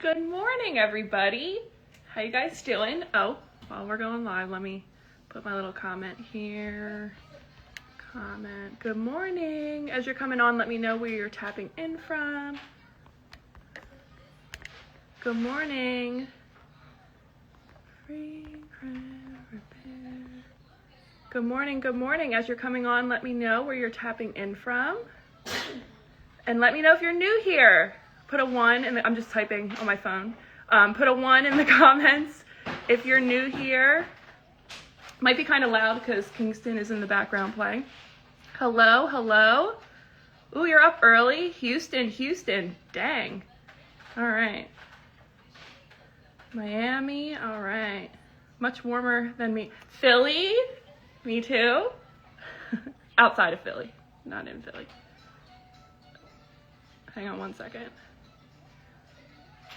Good morning, everybody. How you guys doing? Oh, while we're going live, let me put my little comment here. Comment. Good morning. As you're coming on, let me know where you're tapping in from. Good morning. Free credit repair. Good morning. Good morning. As you're coming on, let me know where you're tapping in from. And let me know if you're new here. Put a 1 in the, I'm just typing on my phone. Put a 1 in the comments if you're new here. Might be kind of loud because Kingston is in the background playing. Hello, hello. Ooh, you're up early. Houston. Dang. All right. Miami. All right. Much warmer than me. Philly. Me too. Outside of Philly, not in Philly. Hang on one second.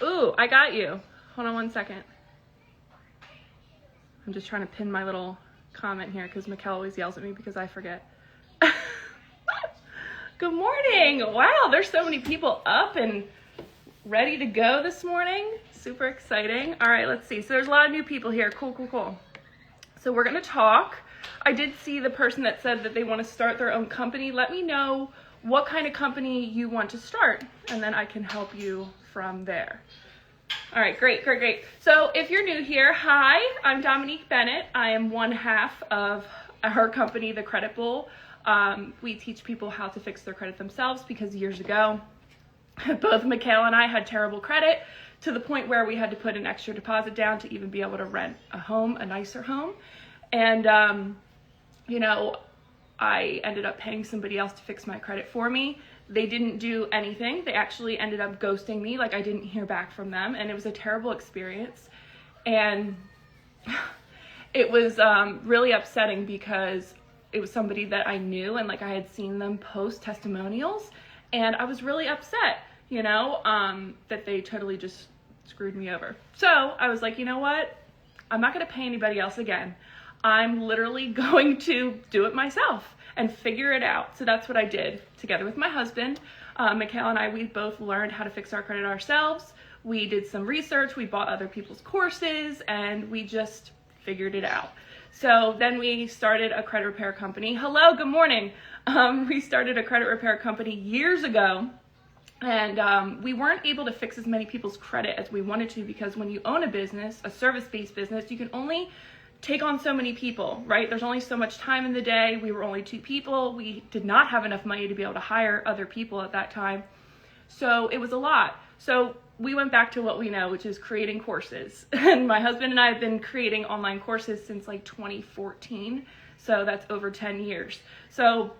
Ooh, I got you. Hold on one second. I'm just trying to pin my little comment here because Mikkel always yells at me because I forget. Good morning. Wow, there's so many people up and ready to go this morning. Super exciting. All right, let's see. So there's a lot of new people here. Cool. So we're going to talk. I did see the person that said that they want to start their own company. Let me know what kind of company you want to start, and then I can help you from there. All right, great. So if you're new here, hi, I'm Dominique Bennett. I am one half of her company, The Credit Bull. We teach people how to fix their credit themselves because years ago, both Mikkel and I had terrible credit to the point where we had to put an extra deposit down to even be able to rent a home, a nicer home. And, I ended up paying somebody else to fix my credit for me. They didn't do anything. They actually ended up ghosting me. Like, I didn't hear back from them, and it was a terrible experience. And it was really upsetting because it was somebody that I knew, and like I had seen them post testimonials, and I was really upset, that they totally just screwed me over. So I was like, you know what? I'm not going to pay anybody else again. I'm literally going to do it myself and figure it out. So that's what I did together with my husband. Mikkel and I, we both learned how to fix our credit ourselves. We did some research, we bought other people's courses, and we just figured it out. So then we started a credit repair company. Hello, good morning. We started a credit repair company years ago. And we weren't able to fix as many people's credit as we wanted to because when you own a business, a service-based business, you can only take on so many people, right? There's only so much time in the day. We were only 2 people. We did not have enough money to be able to hire other people at that time. So it was a lot. So we went back to what we know, which is creating courses. And my husband and I have been creating online courses since like 2014. So that's over 10 years. So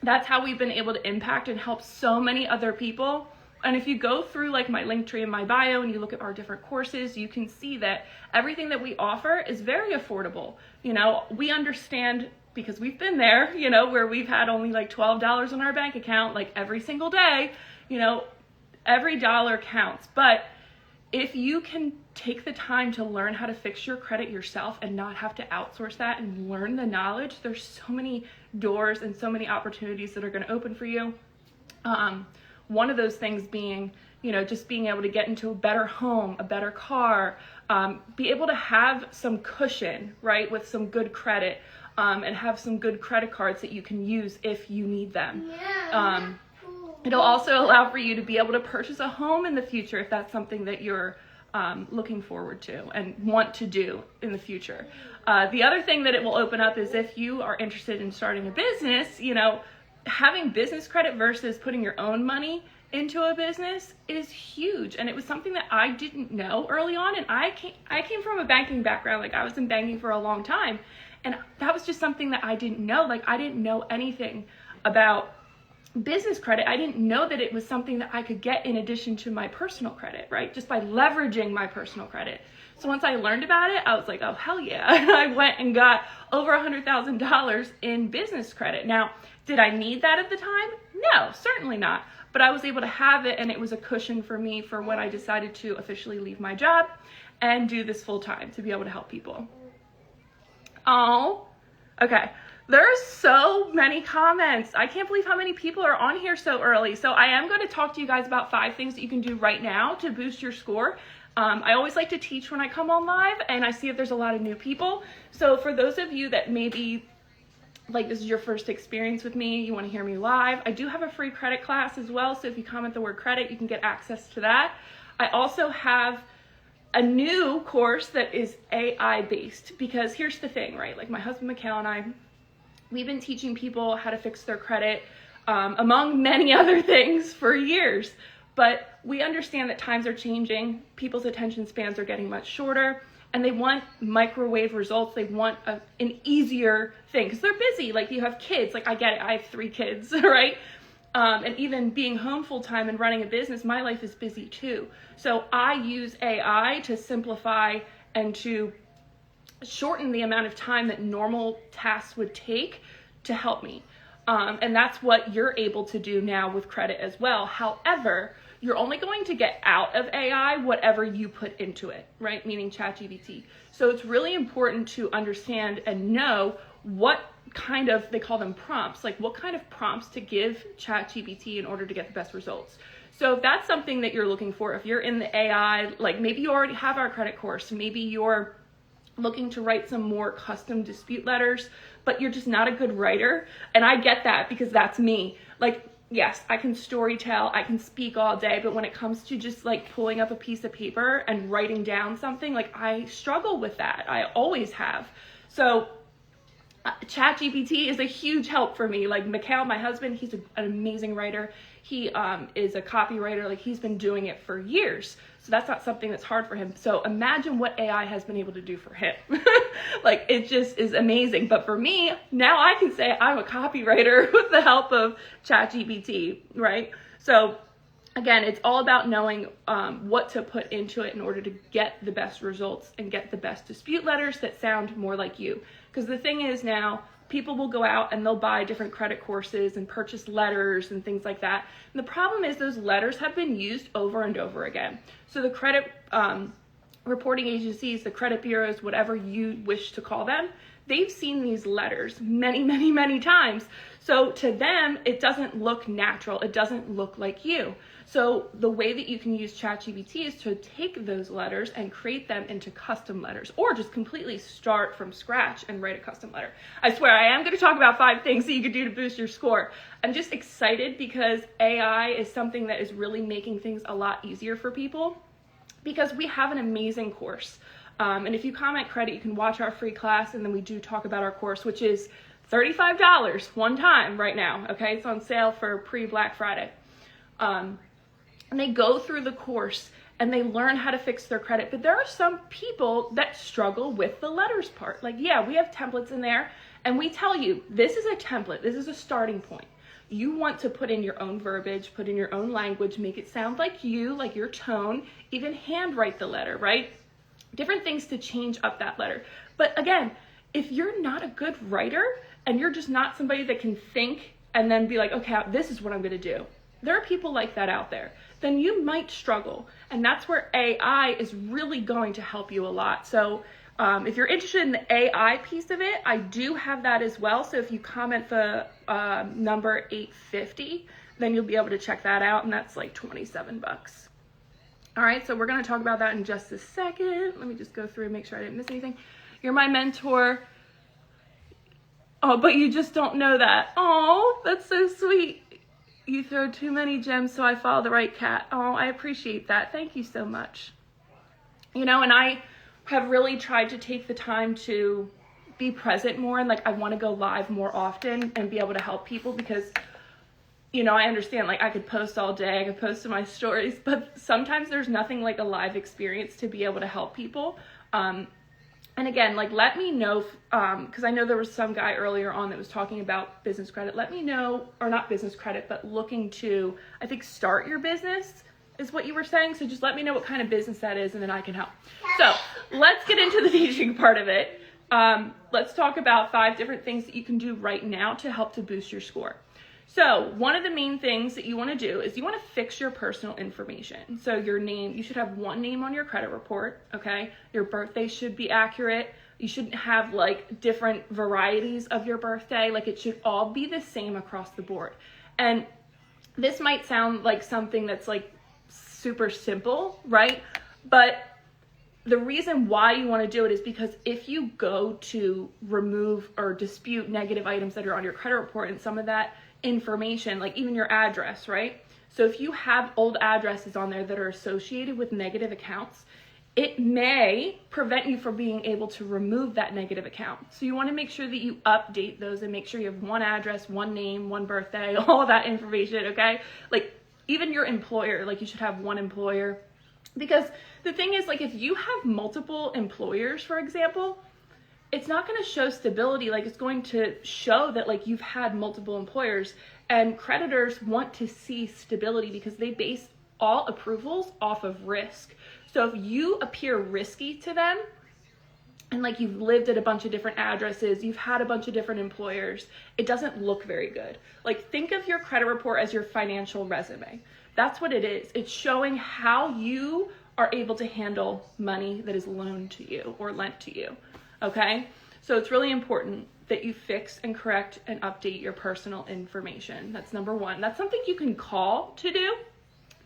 that's how we've been able to impact and help so many other people. And if you go through like my link tree in my bio and you look at our different courses, you can see that everything that we offer is very affordable. We understand because we've been there, where we've had only like $12 in our bank account, like every single day, every dollar counts. But if you can take the time to learn how to fix your credit yourself and not have to outsource that and learn the knowledge, there's so many doors and so many opportunities that are going to open for you. One of those things being, just being able to get into a better home, a better car, be able to have some cushion, right, with some good credit, and have some good credit cards that you can use if you need them. It'll also allow for you to be able to purchase a home in the future if that's something that you're looking forward to and want to do in the future. The other thing that it will open up is if you are interested in starting a business, having business credit versus putting your own money into a business is huge. And it was something that I didn't know early on. And I came from a banking background. Like I was in banking for a long time. And that was just something that I didn't know. Like I didn't know anything about business credit. I didn't know that it was something that I could get in addition to my personal credit, right? Just by leveraging my personal credit. So once I learned about it, I was like, oh, hell yeah. And I went and got over $100,000 in business credit. Now, did I need that at the time? No, certainly not. But I was able to have it, and it was a cushion for me for when I decided to officially leave my job and do this full time to be able to help people. Oh, okay. There's so many comments. I can't believe how many people are on here so early. So I am going to talk to you guys about 5 things that you can do right now to boost your score. I always like to teach when I come on live, and I see if there's a lot of new people. So for those of you that maybe like this is your first experience with me, you want to hear me live, I do have a free credit class as well. So if you comment the word credit, you can get access to that. I also have a new course that is AI based, because here's the thing, right? Like my husband Mikhail and I, we've been teaching people how to fix their credit, among many other things, for years. But we understand that times are changing, people's attention spans are getting much shorter, and they want microwave results. They want an easier thing, because they're busy. Like you have kids, like I get it, I have 3 kids, right? And even being home full time and running a business, my life is busy too. So I use AI to simplify and to shorten the amount of time that normal tasks would take to help me. And that's what you're able to do now with credit as well. However, you're only going to get out of AI whatever you put into it, right? Meaning ChatGPT. So it's really important to understand and know what kind of, they call them prompts, like what kind of prompts to give ChatGPT in order to get the best results. So if that's something that you're looking for, if you're in the AI, like maybe you already have our credit course, maybe you're looking to write some more custom dispute letters, but you're just not a good writer. And I get that, because that's me. Like, yes, I can story tell, I can speak all day, but when it comes to just like pulling up a piece of paper and writing down something, like I struggle with that. I always have. So ChatGPT is a huge help for me. Like Mikhail, my husband, he's an amazing writer. He is a copywriter. Like he's been doing it for years. So that's not something that's hard for him. So imagine what AI has been able to do for him. Like it just is amazing. But for me, now I can say I'm a copywriter with the help of ChatGPT, right? So again, it's all about knowing what to put into it in order to get the best results and get the best dispute letters that sound more like you. Because the thing is now, people will go out and they'll buy different credit courses and purchase letters and things like that. And the problem is those letters have been used over and over again. So the credit reporting agencies, the credit bureaus, whatever you wish to call them, they've seen these letters many, many, many times. So to them, it doesn't look natural. It doesn't look like you. So the way that you can use ChatGPT is to take those letters and create them into custom letters, or just completely start from scratch and write a custom letter. I swear I am going to talk about 5 things that you could do to boost your score. I'm just excited because AI is something that is really making things a lot easier for people, because we have an amazing course. And if you comment credit, you can watch our free class, and then we do talk about our course, which is $35 one time right now. Okay, it's on sale for pre-Black Friday. And they go through the course and they learn how to fix their credit. But there are some people that struggle with the letters part. Like, yeah, we have templates in there, and we tell you, this is a template. This is a starting point. You want to put in your own verbiage, put in your own language, make it sound like you, like your tone, even handwrite the letter, right? Different things to change up that letter. But again, if you're not a good writer and you're just not somebody that can think and then be like, okay, this is what I'm going to do. There are people like that out there. Then you might struggle. And that's where AI is really going to help you a lot. So if you're interested in the AI piece of it, I do have that as well. So if you comment the number 850, then you'll be able to check that out. And that's like $27. All right, so we're going to talk about that in just a second. Let me just go through and make sure I didn't miss anything. You're my mentor. Oh, but you just don't know that. Oh, that's so sweet. You throw too many gems, so I follow the right cat. Oh, I appreciate that. Thank you so much. You know, and I have really tried to take the time to be present more, and like I want to go live more often and be able to help people, because, you know, I understand, like I could post all day, I could post to my stories, but sometimes there's nothing like a live experience to be able to help people. And again, like, let me know, because I know there was some guy earlier on that was talking about business credit. Let me know, or not business credit, but looking to, I think, start your business is what you were saying. So just let me know what kind of business that is, and then I can help. So let's get into the teaching part of it. Let's talk about 5 different things that you can do right now to help to boost your score. So one of the main things that you want to do is you want to fix your personal information. So your name, you should have one name on your credit report, okay? Your birthday should be accurate. You shouldn't have like different varieties of your birthday. Like it should all be the same across the board. And this might sound like something that's like super simple, right? But the reason why you want to do it is because if you go to remove or dispute negative items that are on your credit report and some of that information, like even your address, right? So if you have old addresses on there that are associated with negative accounts, it may prevent you from being able to remove that negative account. So you want to make sure that you update those and make sure you have one address, one name, one birthday, all of that information, okay? Like even your employer, like you should have one employer. Because the thing is, like if you have multiple employers, for example, it's not going to show stability. Like it's going to show that like you've had multiple employers, and creditors want to see stability because they base all approvals off of risk. So if you appear risky to them and like you've lived at a bunch of different addresses, you've had a bunch of different employers, it doesn't look very good. Like think of your credit report as your financial resume. That's what it is. It's showing how you are able to handle money that is loaned to you or lent to you. Okay? So it's really important that you fix and correct and update your personal information. That's number one. That's something you can call to do.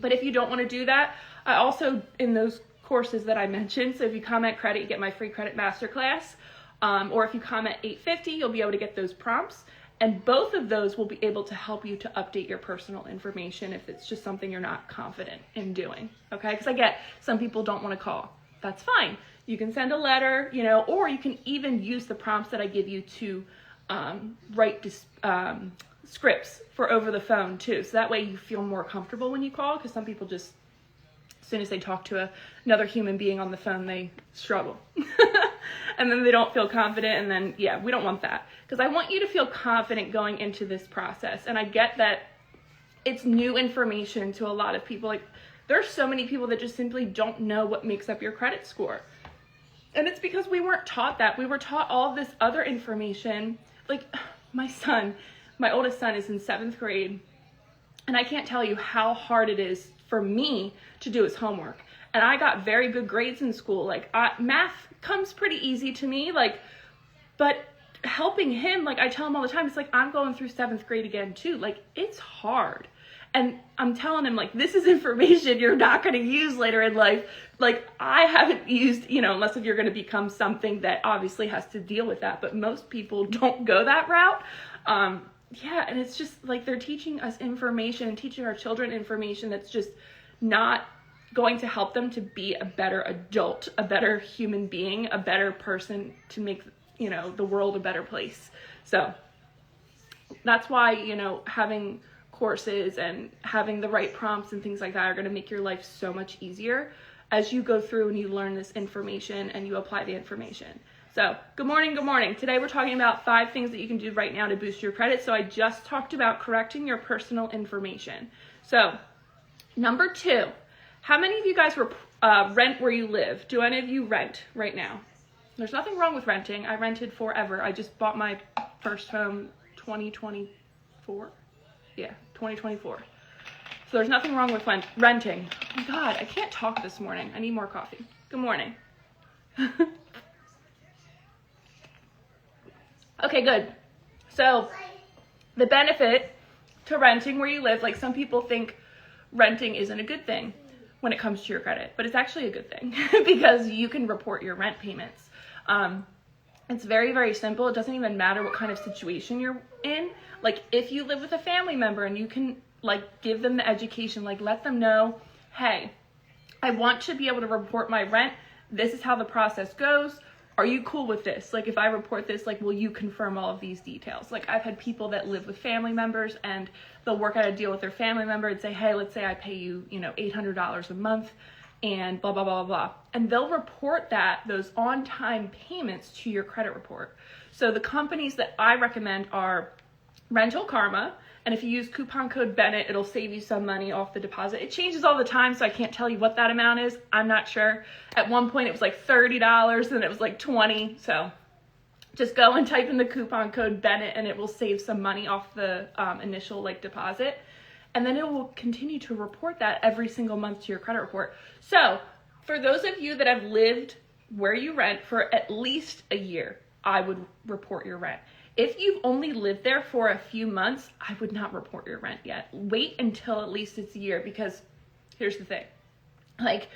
But if you don't want to do that, I also, in those courses that I mentioned, so if you comment credit, you get my free credit masterclass. Or if you comment $850, you'll be able to get those prompts. And both of those will be able to help you to update your personal information if it's just something you're not confident in doing. Okay? Because I get some people don't want to call. That's fine. You can send a letter, you know, or you can even use the prompts that I give you to write scripts for over the phone too. So that way you feel more comfortable when you call, because some people just, as soon as they talk to another human being on the phone, they struggle. And then they don't feel confident, and then, yeah, we don't want that. Because I want you to feel confident going into this process. And I get that it's new information to a lot of people. Like, there's so many people that just simply don't know what makes up your credit score. And it's because we weren't taught that. We were taught all of this other information. Like, my oldest son is in 7th grade, and I can't tell you how hard it is for me to do his homework. And I got very good grades in school. Like, math comes pretty easy to me, like, but helping him, like I tell him all the time, it's like, I'm going through 7th grade again too. Like, it's hard. And I'm telling him, like, this is information you're not going to use later in life. Like, I haven't used, you know, unless if you're going to become something that obviously has to deal with that. But most people don't go that route. Yeah, and it's just like they're teaching us information and teaching our children information that's just not going to help them to be a better adult, a better human being, a better person to make, you know, the world a better place. So that's why, you know, having courses and having the right prompts and things like that are going to make your life so much easier as you go through and you learn this information and you apply the information. So, good morning, good morning. Today we're talking about 5 things that you can do right now to boost your credit. So I just talked about correcting your personal information. So, number 2, how many of you guys rent where you live? Do any of you rent right now? There's nothing wrong with renting. I rented forever. I just bought my first home 2024. Yeah, 2024. So there's nothing wrong with renting. Oh my God, I can't talk this morning. I need more coffee. Good morning. Okay, good. So the benefit to renting where you live, like some people think renting isn't a good thing when it comes to your credit, but it's actually a good thing because you can report your rent payments. It's very, very simple. It doesn't even matter what kind of situation you're in. Like if you live with a family member and you can like give them the education, like let them know, hey, I want to be able to report my rent. This is how the process goes. Are you cool with this? Like if I report this, like will you confirm all of these details? Like I've had people that live with family members and they'll work out a deal with their family member and say, hey, let's say I pay you, you know, $800 a month and blah, blah, blah, blah, blah. And they'll report those on-time payments to your credit report. So the companies that I recommend are Rental Karma. And if you use coupon code Bennett, it'll save you some money off the deposit. It changes all the time, so I can't tell you what that amount is. I'm not sure. At one point, it was like $30, and it was like $20. So just go and type in the coupon code Bennett, and it will save some money off the initial like deposit. And then it will continue to report that every single month to your credit report. So for those of you that have lived where you rent for at least a year, I would report your rent. If you've only lived there for a few months, I would not report your rent yet. Wait until at least it's a year, because here's the thing. Like,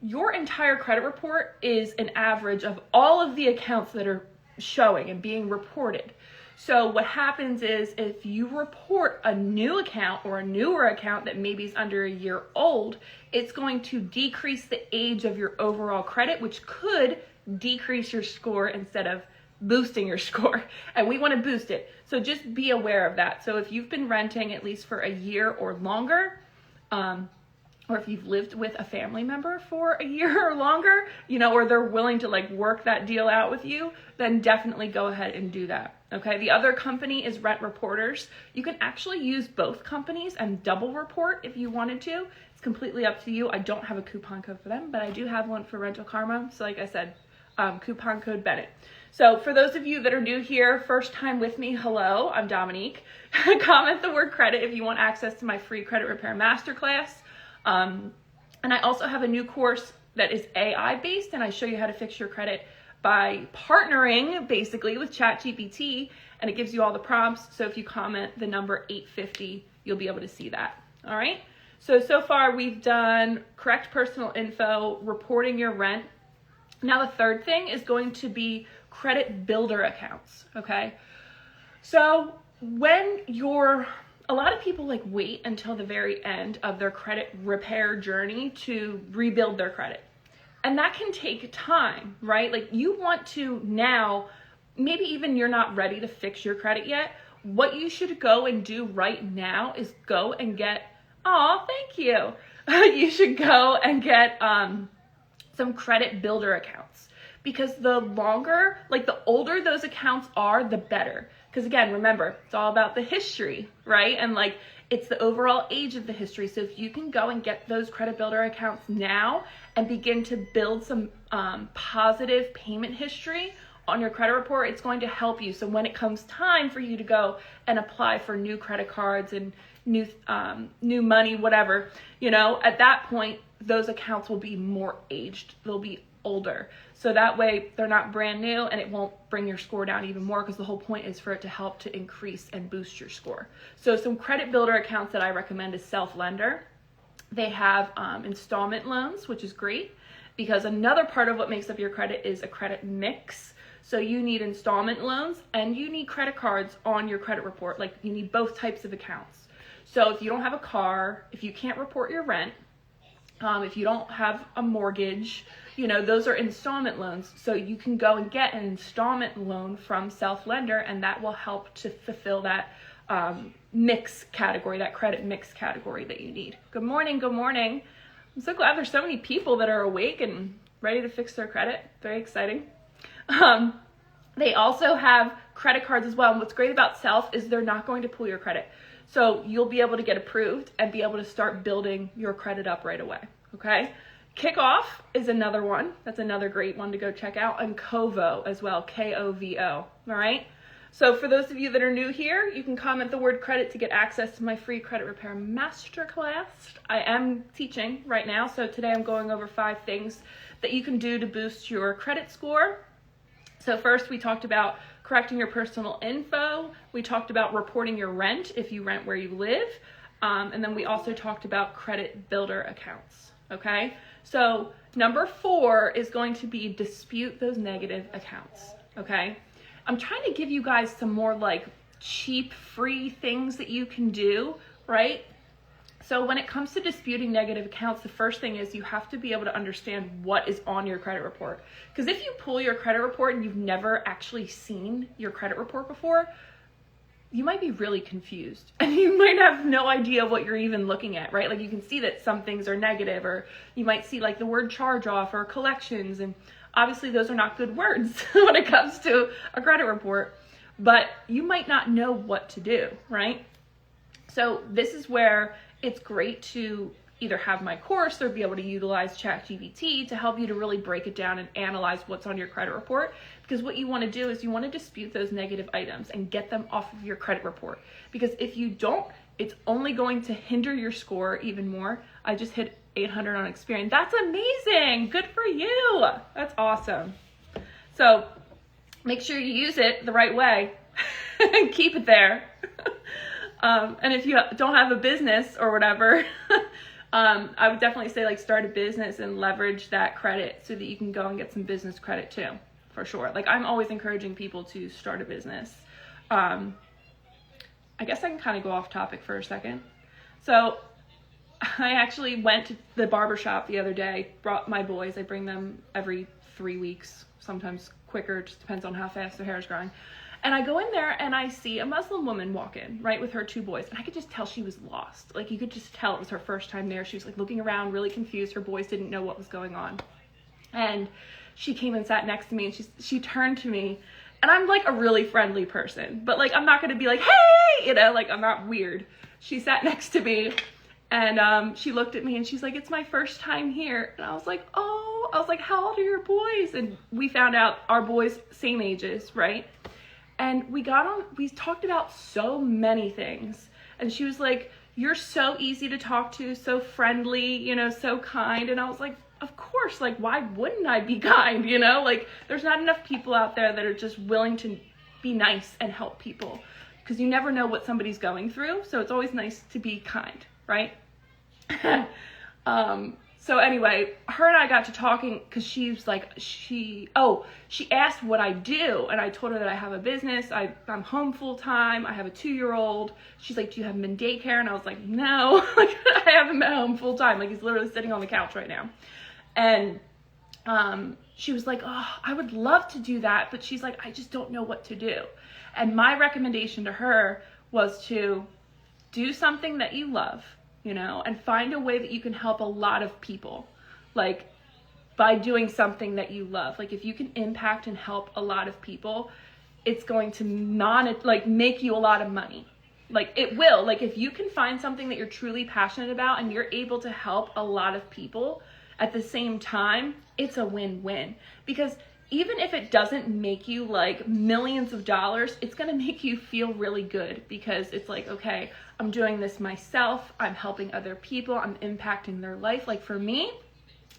your entire credit report is an average of all of the accounts that are showing and being reported. So what happens is, if you report a new account or a newer account that maybe is under a year old, it's going to decrease the age of your overall credit, which could decrease your score instead of boosting your score. And we want to boost it. So just be aware of that. So if you've been renting at least for a year or longer, or if you've lived with a family member for a year or longer, or they're willing to like work that deal out with you, then definitely go ahead and do that. Okay. The other company is Rent Reporters. You can actually use both companies and double report if you wanted to. It's completely up to you. I don't have a coupon code for them, but I do have one for Rental Karma. So like I said, coupon code Bennett. So for those of you that are new here, first time with me, hello, I'm Dominique. Comment the word credit if you want access to my free credit repair masterclass. And I also have a new course that is AI based, and I show you how to fix your credit by partnering basically with ChatGPT, and it gives you all the prompts. So if you comment the number 850, you'll be able to see that. All right. So far we've done correct personal info, reporting your rent. Now the third thing is going to be credit builder accounts. Okay. So a lot of people like wait until the very end of their credit repair journey to rebuild their credit. And that can take time, right? Like, you want to now, maybe even you're not ready to fix your credit yet. What you should go and do right now is go and get, thank you. You should go and get some credit builder accounts, because the older those accounts are, the better. Because again, remember, it's all about the history, right? And like, it's the overall age of the history. So if you can go and get those credit builder accounts now and begin to build some positive payment history on your credit report, it's going to help you. So when it comes time for you to go and apply for new credit cards and new money, whatever, at that point, those accounts will be more aged. They'll be older. So that way they're not brand new, and it won't bring your score down even more, because the whole point is for it to help to increase and boost your score. So some credit builder accounts that I recommend is Self Lender. They have installment loans, which is great, because another part of what makes up your credit is a credit mix. So you need installment loans and you need credit cards on your credit report. Like, you need both types of accounts. So if you don't have a car, if you can't report your rent, if you don't have a mortgage, those are installment loans. So you can go and get an installment loan from Self Lender, and that will help to fulfill that mix category, that credit mix category that you need. Good morning. Good morning. I'm so glad there's so many people that are awake and ready to fix their credit. Very exciting. They also have credit cards as well. And what's great about Self is they're not going to pull your credit. So you'll be able to get approved and be able to start building your credit up right away. Okay. Kickoff is another one. That's another great one to go check out. And Kovo as well. Kovo. All right. So for those of you that are new here, you can comment the word credit to get access to my free credit repair masterclass. I am teaching right now. So today I'm going over 5 things that you can do to boost your credit score. So first, we talked about correcting your personal info. We talked about reporting your rent if you rent where you live. And then we also talked about credit builder accounts. Okay. So number 4 is going to be dispute those negative accounts. Okay. I'm trying to give you guys some more like cheap, free things that you can do, right? So when it comes to disputing negative accounts, the first thing is you have to be able to understand what is on your credit report. Because if you pull your credit report and you've never actually seen your credit report before, you might be really confused and you might have no idea what you're even looking at, right? Like, you can see that some things are negative, or you might see like the word charge off or collections. And obviously those are not good words when it comes to a credit report, but you might not know what to do, right? So this is where it's great to either have my course or be able to utilize ChatGPT to help you to really break it down and analyze what's on your credit report. Because what you want to do is you want to dispute those negative items and get them off of your credit report. Because if you don't, it's only going to hinder your score even more. I just hit 800 on Experian. That's amazing. Good for you. That's awesome. So make sure you use it the right way and keep it there. And if you don't have a business or whatever, I would definitely say like start a business and leverage that credit so that you can go and get some business credit too, for sure. Like I'm always encouraging people to start a business. I guess I can kind of go off topic for a second. So I actually went to the barbershop the other day, brought my boys. I bring them every 3 weeks, sometimes quicker, just depends on how fast their hair is growing. And I go in there and I see a Muslim woman walk in, right, with her 2 boys. And I could just tell she was lost. Like you could just tell it was her first time there. She was like looking around, really confused. Her boys didn't know what was going on. And she came and sat next to me and she turned to me. And I'm like a really friendly person, but like I'm not going to be like, hey, you know, like I'm not weird. She sat next to me and she looked at me and she's like, it's my first time here. And I was like, oh, I was like, how old are your boys? And we found out our boys same ages, right? And we talked about so many things. And she was like, you're so easy to talk to, so friendly, you know, so kind. And I was like, of course, like, why wouldn't I be kind, you know? Like, there's not enough people out there that are just willing to be nice and help people. Because you never know what somebody's going through. So it's always nice to be kind, right? So anyway, her and I got to talking because she's like, she asked what I do. And I told her that I have a business. I'm home full time. I have a 2-year-old. She's like, do you have him in daycare? And I was like, no, like I have him at home full time. Like he's literally sitting on the couch right now. And she was like, oh, I would love to do that. But she's like, I just don't know what to do. And my recommendation to her was to do something that you love, you know, and find a way that you can help a lot of people, like by doing something that you love. Like if you can impact and help a lot of people, it's going to make you a lot of money. Like it will. Like if you can find something that you're truly passionate about and you're able to help a lot of people at the same time, it's a win-win. Because even if it doesn't make you like millions of dollars, it's going to make you feel really good because it's like, okay, I'm doing this myself. I'm helping other people. I'm impacting their life. Like for me,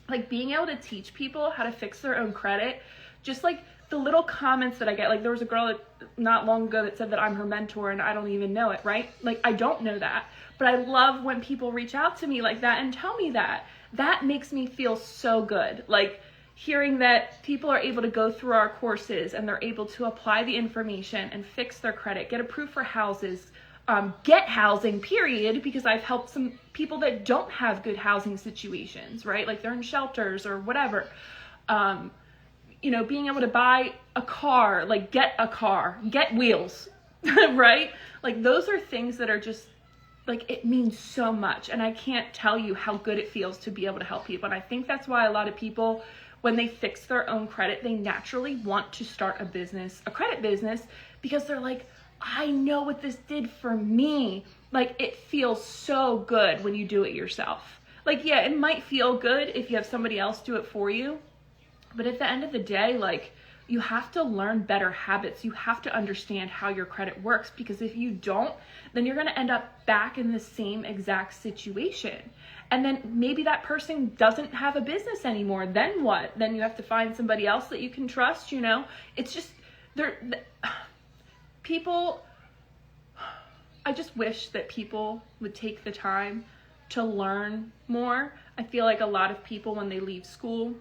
like being able to teach people how to fix their own credit, just like the little comments that I get, like there was a girl that not long ago that said that I'm her mentor and I don't even know it, right? Like I don't know that, but I love when people reach out to me like that and tell me that. That makes me feel so good. Like hearing that people are able to go through our courses and they're able to apply the information and fix their credit, get approved for houses, get housing, period, because I've helped some people that don't have good housing situations, right? Like they're in shelters or whatever. You know, being able to buy a car, like get a car, get wheels, right? Like those are things that are just like, it means so much. And I can't tell you how good it feels to be able to help people. And I think that's why a lot of people, when they fix their own credit, they naturally want to start a business, a credit business, because they're like, I know what this did for me. Like it feels so good when you do it yourself. Like, yeah, it might feel good if you have somebody else do it for you. But at the end of the day, like you have to learn better habits. You have to understand how your credit works, because if you don't, then you're going to end up back in the same exact situation. And then maybe that person doesn't have a business anymore. Then what? Then you have to find somebody else that you can trust, you know? It's just, I just wish that people would take the time to learn more. I feel like a lot of people, when they leave school,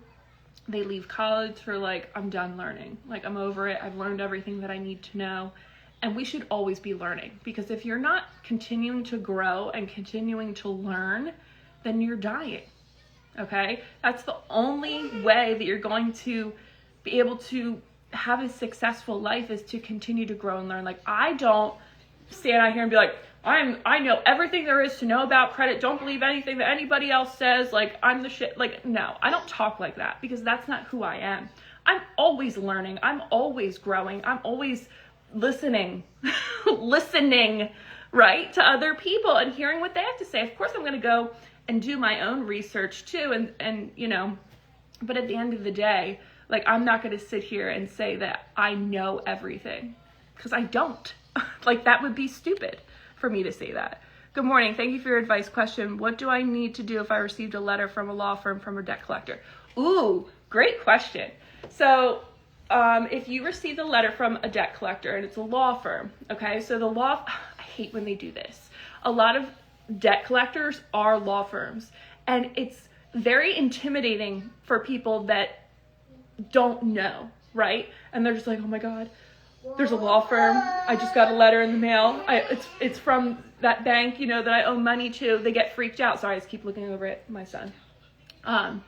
they leave college for like, I'm done learning. Like, I'm over it. I've learned everything that I need to know. And we should always be learning, because if you're not continuing to grow and continuing to learn, then you're dying. Okay? That's the only way that you're going to be able to have a successful life, is to continue to grow and learn. Like, I don't stand out here and be like, I know everything there is to know about credit. Don't believe anything that anybody else says. Like, I'm the shit. Like, no, I don't talk like that, because that's not who I am. I'm always learning. I'm always growing. I'm always listening, right, to other people and hearing what they have to say. Of course, I'm going to go and do my own research too. And, you know, but at the end of the day, like, I'm not going to sit here and say that I know everything, because I don't. Like, that would be stupid for me to say that. Good morning. Thank you for your advice. Question: what do I need to do if I received a letter from a law firm from a debt collector? Ooh, great question. So if you received a letter from a debt collector and it's a law firm, okay, so I hate when they do this. A lot of debt collectors are law firms, and it's very intimidating for people that don't know, right? And they're just like, oh my God, there's a law firm. I just got a letter in the mail. It's from that bank, that I owe money to. They get freaked out. Sorry, I just keep looking over at my son. And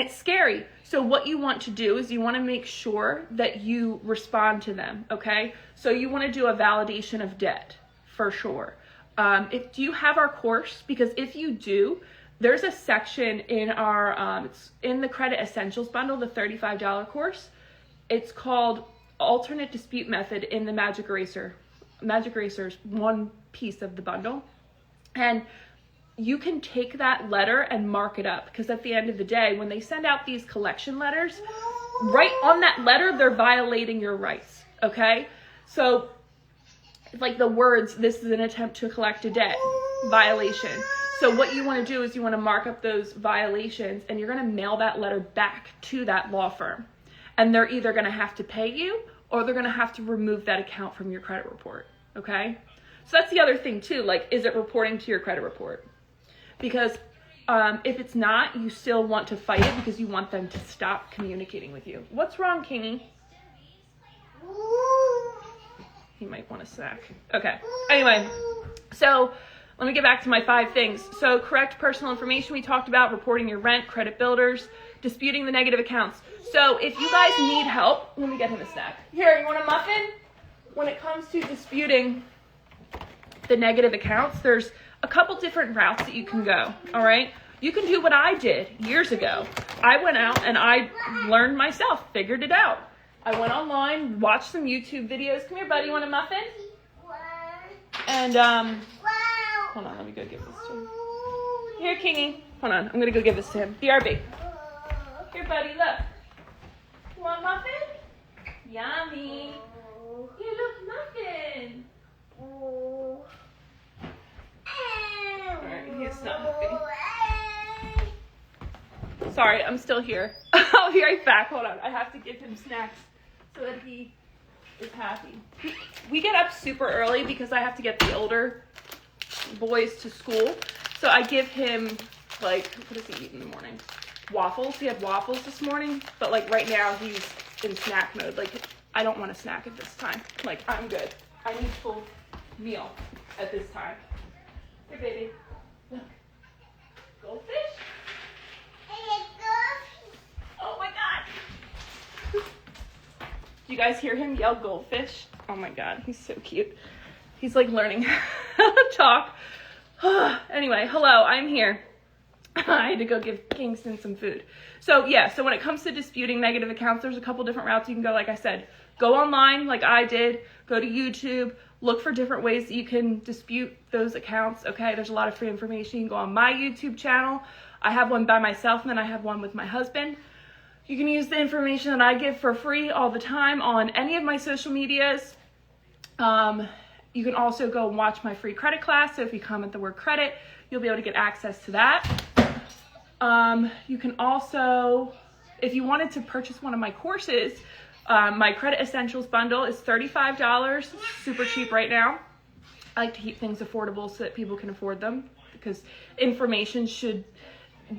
it's scary. So what you want to do is you want to make sure that you respond to them, okay? So you want to do a validation of debt, for sure. Do you have our course? Because if you do, there's a section in our, it's in the Credit Essentials bundle, the $35 course. It's called Alternate Dispute Method in the Magic Eraser. Magic Eraser is one piece of the bundle. And you can take that letter and mark it up, because at the end of the day, when they send out these collection letters, right on that letter, they're violating your rights, okay? So, like the words, this is an attempt to collect a debt, violation. So what you want to do is you want to mark up those violations, and you're going to mail that letter back to that law firm. And they're either going to have to pay you, or they're going to have to remove that account from your credit report, okay? So that's the other thing too, like, is it reporting to your credit report? Because if it's not, you still want to fight it because you want them to stop communicating with you. What's wrong, Kingy? He might want a snack. Okay. Anyway, so let me get back to my 5 things. So correct personal information we talked about, reporting your rent, credit builders, disputing the negative accounts. So if you guys need help, let me get him a snack. Here, you want a muffin? When it comes to disputing the negative accounts, there's a couple different routes that you can go, all right? You can do what I did years ago. I went out and I learned myself, figured it out. I went online, watched some YouTube videos. Come here, buddy, you want a muffin? And, hold on, let me go give this to him. Here, Kingy. Hold on, I'm gonna go give this to him. BRB. Here, buddy, look. You want a muffin? Yummy. Here, look, muffin. Alright, he's not happy. Sorry, I'm still here. I'll be right back. Hold on. I have to give him snacks so that he is happy. We get up super early because I have to get the older boys to school. So I give him, like, what does he eat in the morning? Waffles. He had waffles this morning, but like right now he's in snack mode. Like, I don't want a snack at this time. Like, I'm good. I need full meal at this time. Here, baby. Look. Goldfish? Oh my God. Do you guys hear him yell goldfish? Oh my God, he's so cute. He's like learning how to talk. Anyway, hello, I'm here. I had to go give Kingston some food. So yeah, so when it comes to disputing negative accounts, there's a couple different routes you can go. Like I said, go online like I did, go to YouTube, look for different ways that you can dispute those accounts, okay? There's a lot of free information. You can go on my YouTube channel. I have one by myself, and then I have one with my husband. You can use the information that I give for free all the time on any of my social medias. You can also go and watch my free credit class. So if you comment the word credit, you'll be able to get access to that. You can also, if you wanted to purchase one of my courses, my Credit Essentials bundle is $35, super cheap right now. I like to keep things affordable so that people can afford them, because information should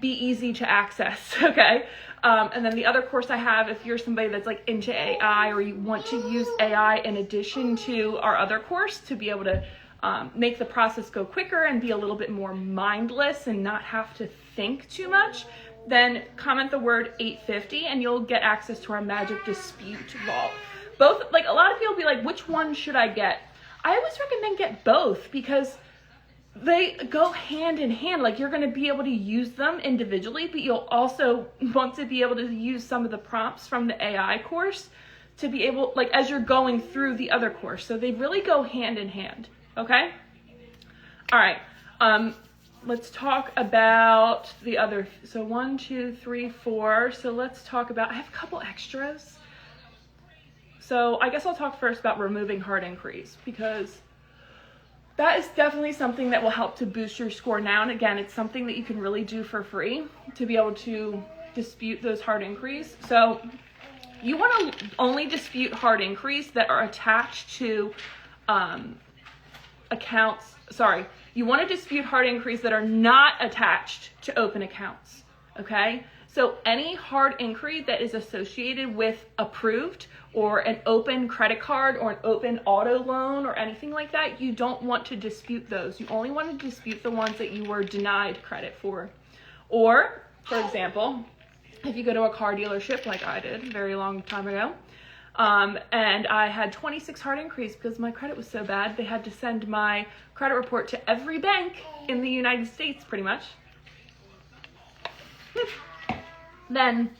be easy to access, okay? And then the other course I have, if you're somebody that's like into AI or you want to use AI in addition to our other course to be able to make the process go quicker and be a little bit more mindless and not have to think too much, then comment the word 850 and you'll get access to our Magic Dispute Vault. Both, like, a lot of people be like, which one should I get? I always recommend get both, because they go hand in hand. Like, you're going to be able to use them individually, but you'll also want to be able to use some of the prompts from the AI course to be able, like, as you're going through the other course. So they really go hand in hand, okay? All right. Let's talk about the other. So 1, 2, 3, 4. So let's talk about, I have a couple extras. So I guess I'll talk first about removing hard inquiries, because that is definitely something that will help to boost your score now. And again, it's something that you can really do for free to be able to dispute those hard inquiries. So you want to only dispute hard inquiries that are attached to accounts. Sorry, you want to dispute hard inquiries that are not attached to open accounts. Okay? So any hard inquiry that is associated with approved or an open credit card or an open auto loan or anything like that, you don't want to dispute those. You only want to dispute the ones that you were denied credit for. Or, for example, if you go to a car dealership like I did a very long time ago, and I had 26 hard inquiries because my credit was so bad, they had to send my credit report to every bank in the United States pretty much. Then,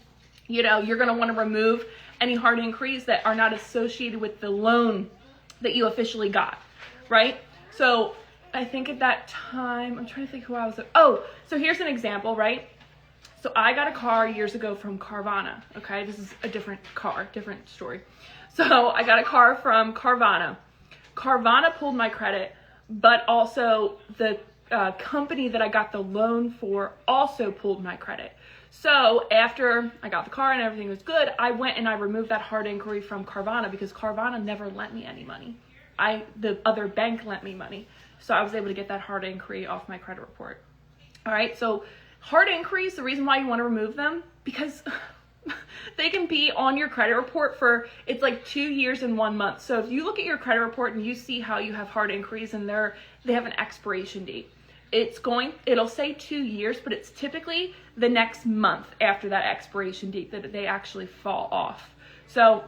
you're going to want to remove any hard inquiries that are not associated with the loan that you officially got, right? So I think at that time, I'm trying to think who I was. So here's an example, right? So I got a car years ago from Carvana, okay? This is a different car, different story. So I got a car from Carvana. Carvana pulled my credit, but also the company that I got the loan for also pulled my credit. So after I got the car and everything was good, I went and I removed that hard inquiry from Carvana because Carvana never lent me any money. The other bank lent me money. So I was able to get that hard inquiry off my credit report. All right, so hard inquiries, the reason why you want to remove them, because they can be on your credit report for, it's like 2 years and 1 month. So if you look at your credit report and you see how you have hard inquiries and they have an expiration date, it'll say 2 years, but it's typically the next month after that expiration date that they actually fall off. So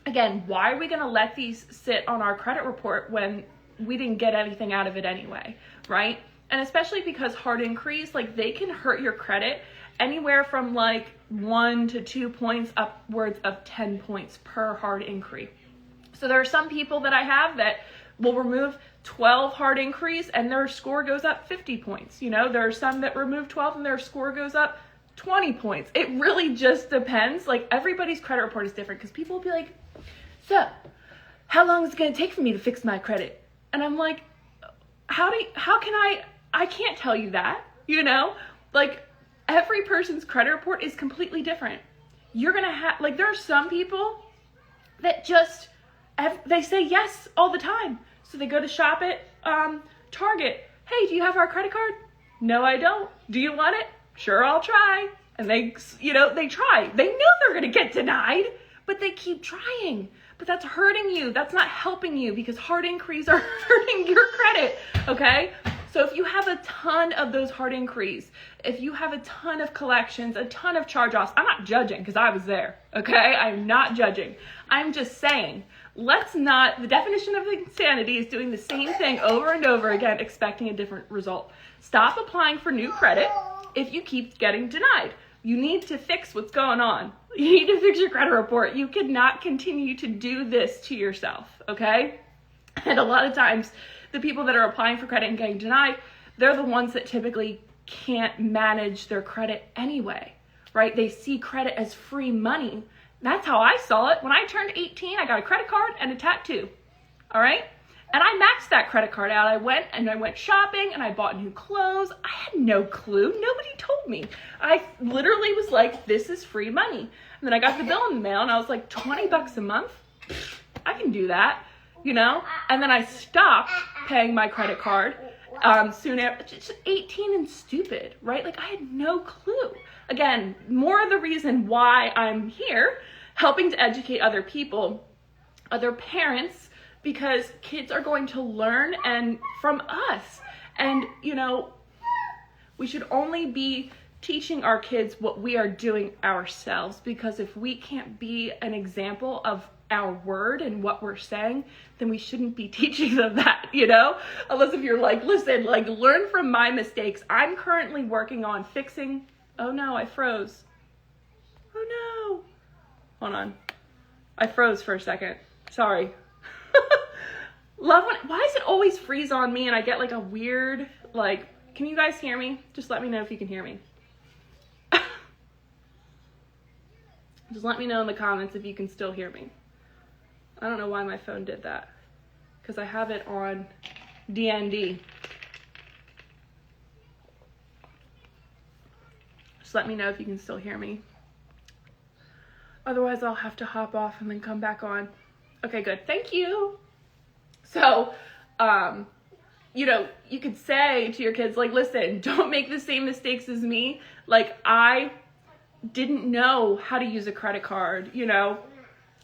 again, why are we going to let these sit on our credit report when we didn't get anything out of it anyway, right? And especially because hard inquiries, like they can hurt your credit anywhere from like 1 to 2 points upwards of 10 points per hard inquiry. So there are some people that I have that will remove 12 hard inquiries and their score goes up 50 points. There are some that remove 12 and their score goes up 20 points. It really just depends. Like everybody's credit report is different because people will be like, so how long is it going to take for me to fix my credit? And I'm like, I can't tell you that, like every person's credit report is completely different. You're going to have, like, there are some people that just, they say yes all the time. So they go to shop at Target. Hey, do you have our credit card? No, I don't. Do you want it? Sure, I'll try. And they try. They know they're going to get denied, but they keep trying. But that's hurting you. That's not helping you because hard inquiries are hurting your credit, okay? So if you have a ton of those hard inquiries, if you have a ton of collections, a ton of charge-offs, I'm not judging because I was there, okay? I'm not judging. I'm just saying, the definition of insanity is doing the same thing over and over again, expecting a different result. Stop applying for new credit if you keep getting denied. You need to fix what's going on. You need to fix your credit report. You cannot continue to do this to yourself, okay? And a lot of times, the people that are applying for credit and getting denied, they're the ones that typically can't manage their credit anyway, right? They see credit as free money. That's how I saw it. When I turned 18, I got a credit card and a tattoo, all right? And I maxed that credit card out. I went shopping and I bought new clothes. I had no clue. Nobody told me. I literally was like, this is free money. And then I got the bill in the mail and I was like, $20 a month? I can do that, And then I stopped paying my credit card soon after. Just 18 and stupid, right? Like I had no clue. Again, more of the reason why I'm here, helping to educate other people, other parents, because kids are going to learn from us. And, we should only be teaching our kids what we are doing ourselves, because if we can't be an example of our word and what we're saying, then we shouldn't be teaching them that, unless if you're like, listen, like learn from my mistakes. I'm currently working on fixing. Oh no, I froze. Oh no. Hold on. I froze for a second. Sorry. Why does it always freeze on me and I get like a weird, can you guys hear me? Just let me know if you can hear me. Just let me know in the comments if you can still hear me. I don't know why my phone did that, because I have it on DND. Just let me know if you can still hear me. Otherwise, I'll have to hop off and then come back on. Okay, good. Thank you. So, you could say to your kids, like, listen, don't make the same mistakes as me. Like, I didn't know how to use a credit card,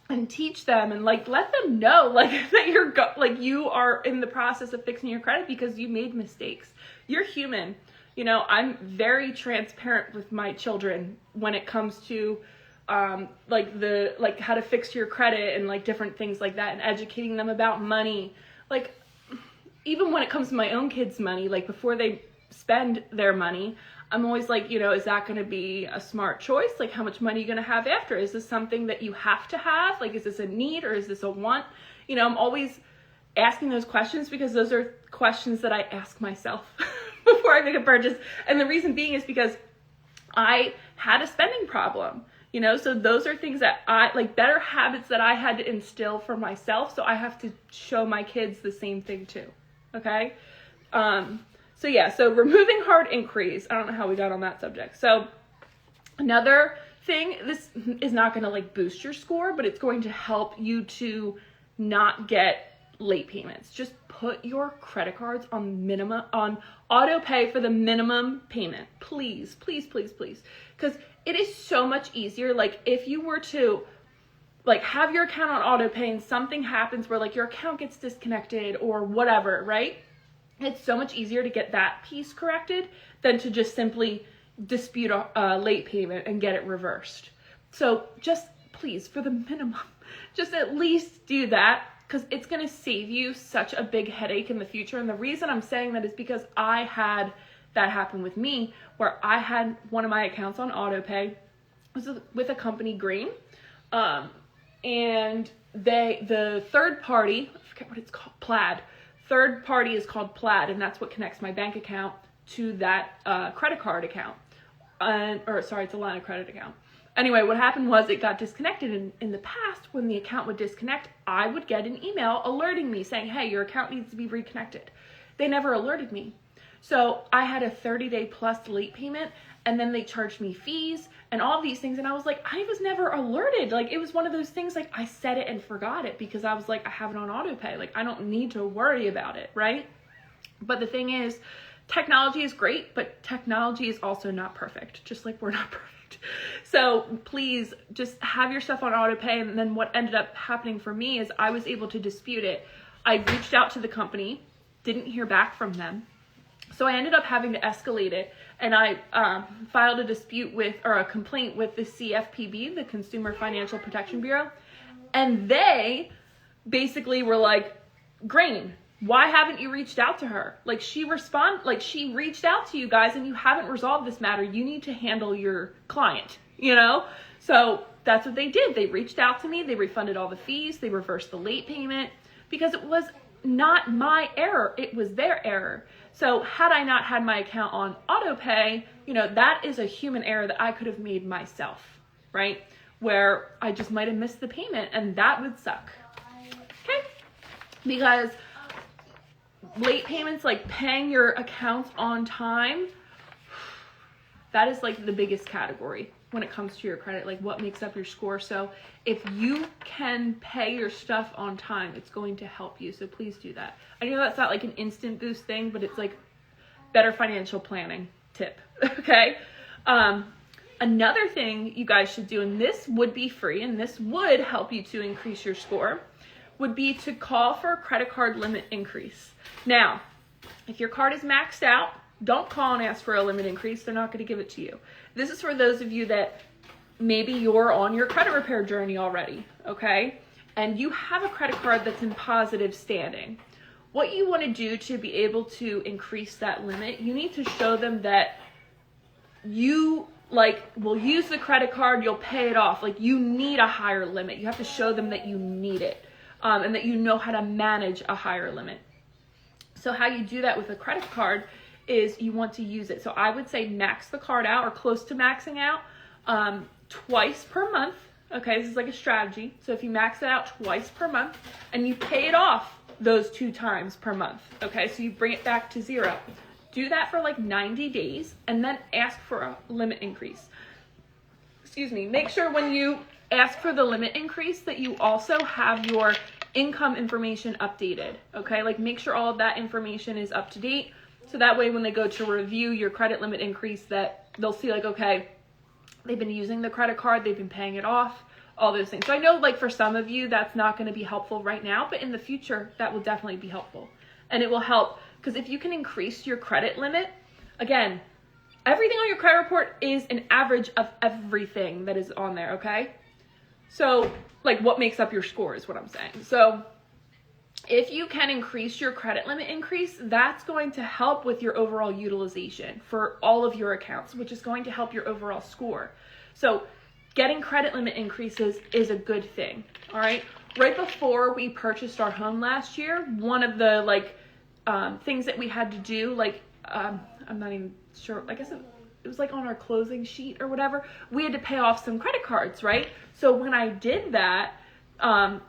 and teach them and like let them know like that you are in the process of fixing your credit because you made mistakes. You're human. I'm very transparent with my children when it comes to how to fix your credit and like different things like that, and educating them about money. Like, even when it comes to my own kids' money, like before they spend their money, I'm always like, is that going to be a smart choice? Like, how much money are you going to have after? Is this something that you have to have? Like, is this a need or is this a want? I'm always asking those questions because those are questions that I ask myself before I make a purchase. And the reason being is because I had a spending problem, so those are things that better habits that I had to instill for myself. So I have to show my kids the same thing too. Okay. So removing hard inquiries. I don't know how we got on that subject. So another thing, this is not going to like boost your score, but it's going to help you to not get late payments. Just put your credit cards on auto pay for the minimum payment. Please, please, please, please. Because it is so much easier. Like, if you were to like have your account on auto pay and something happens where like your account gets disconnected or whatever, right? It's so much easier to get that piece corrected than to just simply dispute a late payment and get it reversed. So just please, for the minimum, just at least do that, because it's going to save you such a big headache in the future. And the reason I'm saying that is because I had that happen with me, where I had one of my accounts on auto pay. It was with a company, Green, and the third party, I forget what it's called, Plaid. Third party is called Plaid, and that's what connects my bank account to that credit card account. It's a line of credit account. Anyway, what happened was it got disconnected. In the past, when the account would disconnect, I would get an email alerting me saying, hey, your account needs to be reconnected. They never alerted me. So I had a 30-day plus late payment, and then they charged me fees and all these things. And I was like, I was never alerted. Like, it was one of those things, like, I set it and forgot it because I was like, I have it on auto pay. Like, I don't need to worry about it, right? But the thing is, technology is great, but technology is also not perfect, just like we're not perfect. So please just have your stuff on auto pay. And then what ended up happening for me is I was able to dispute it. I reached out to the company, didn't hear back from them. So I ended up having to escalate it, and I filed a complaint with the CFPB, the Consumer Financial Protection Bureau, and they basically were like, Grain, why haven't you reached out to her? Like, she reached out to you guys and you haven't resolved this matter. You need to handle your client, So that's what they did. They reached out to me. They refunded all the fees. They reversed the late payment because it was not my error. It was their error. So had I not had my account on auto pay, that is a human error that I could have made myself, right? Where I just might have missed the payment, and that would suck. Okay? Because late payments, like paying your accounts on time, that is like the biggest category when it comes to your credit, like what makes up your score. So if you can pay your stuff on time, it's going to help you. So please do that. I know that's not like an instant boost thing, but it's like better financial planning tip. Okay. Another thing you guys should do, and this would be free and this would help you to increase your score, would be to call for a credit card limit increase. Now, if your card is maxed out, don't call and ask for a limit increase. They're not going to give it to you. This is for those of you that maybe you're on your credit repair journey already, okay? And you have a credit card that's in positive standing. What you want to do to be able to increase that limit, you need to show them that you will use the credit card, you'll pay it off. Like, you need a higher limit. You have to show them that you need it, and that you know how to manage a higher limit. So how you do that with a credit card is you want to use it. So I would say max the card out or close to maxing out twice per month. Okay, this is like a strategy. So if you max it out twice per month and you pay it off those 2 times per month. Okay, so you bring it back to 0. Do that for like 90 days and then ask for a limit increase. Excuse me. Make sure when you ask for the limit increase that you also have your income information updated. Okay, like make sure all of that information is up to date. So that way when they go to review your credit limit increase, that they'll see like, okay, they've been using the credit card, they've been paying it off, all those things. So I know like for some of you that's not going to be helpful right now, but in the future that will definitely be helpful. And it will help because if you can increase your credit limit, again, everything on your credit report is an average of everything that is on there, okay? So like what makes up your score is what I'm saying. So if you can increase your credit limit increase, that's going to help with your overall utilization for all of your accounts, which is going to help your overall score. So getting credit limit increases is a good thing, all right? Right before we purchased our home last year, one of the things that we had to do, I'm not even sure, I guess it was like on our closing sheet or whatever, we had to pay off some credit cards, right? So when I did that,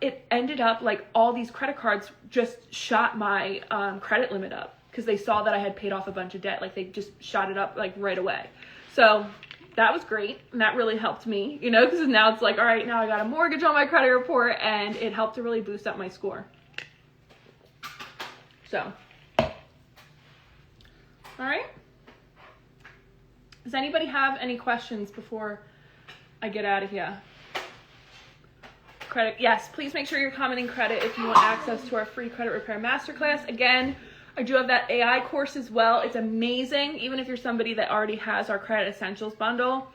it ended up like all these credit cards just shot my credit limit up because they saw that I had paid off a bunch of debt. Like they just shot it up like right away. So that was great. And that really helped me, you know, because now it's like, all right, now I got a mortgage on my credit report and it helped to really boost up my score. So, all right. Does anybody have any questions before I get out of here? Credit, yes, please make sure you're commenting credit if you want access to our free credit repair masterclass. Again, I do have that AI course as well. It's amazing. Even if you're somebody that already has our credit essentials bundle,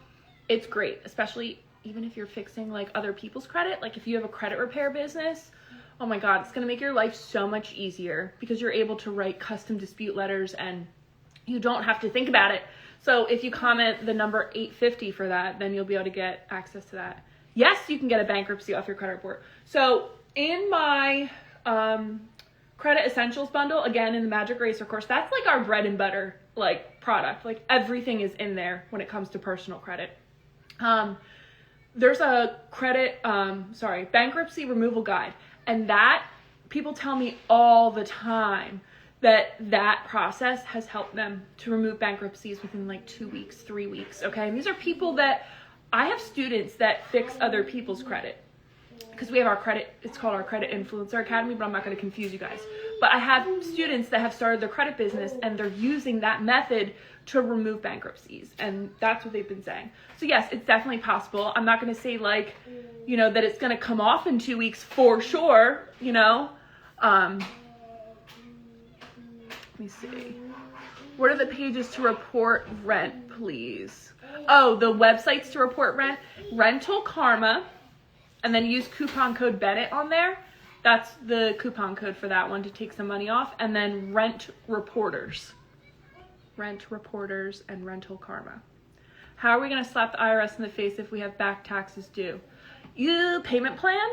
it's great, especially even if you're fixing like other people's credit. Like if you have a credit repair business, oh my God, it's going to make your life so much easier because you're able to write custom dispute letters and you don't have to think about it. So if you comment the number 850 for that, then you'll be able to get access to that. Yes, you can get a bankruptcy off your credit report. So in my credit essentials bundle, again, in the Magic Eraser course, that's like our bread and butter like product. Like everything is in there when it comes to personal credit. There's a bankruptcy removal guide. And that, people tell me all the time that process has helped them to remove bankruptcies within like 2 weeks, 3 weeks, okay? And these are people that, I have students that fix other people's credit because we have our credit, it's called our Credit Influencer Academy, but I'm not going to confuse you guys. But I have students that have started their credit business and they're using that method to remove bankruptcies. And that's what they've been saying. So yes, it's definitely possible. I'm not going to say like, you know, that it's going to come off in 2 weeks for sure, you know. Let me see. What are the pages to report rent, please? Oh, the websites to report rent. Rental Karma. And then use coupon code Bennett on there. That's the coupon code for that one to take some money off. And then Rent Reporters. Rent Reporters and Rental Karma. How are we going to slap the IRS in the face if we have back taxes due? You payment plan?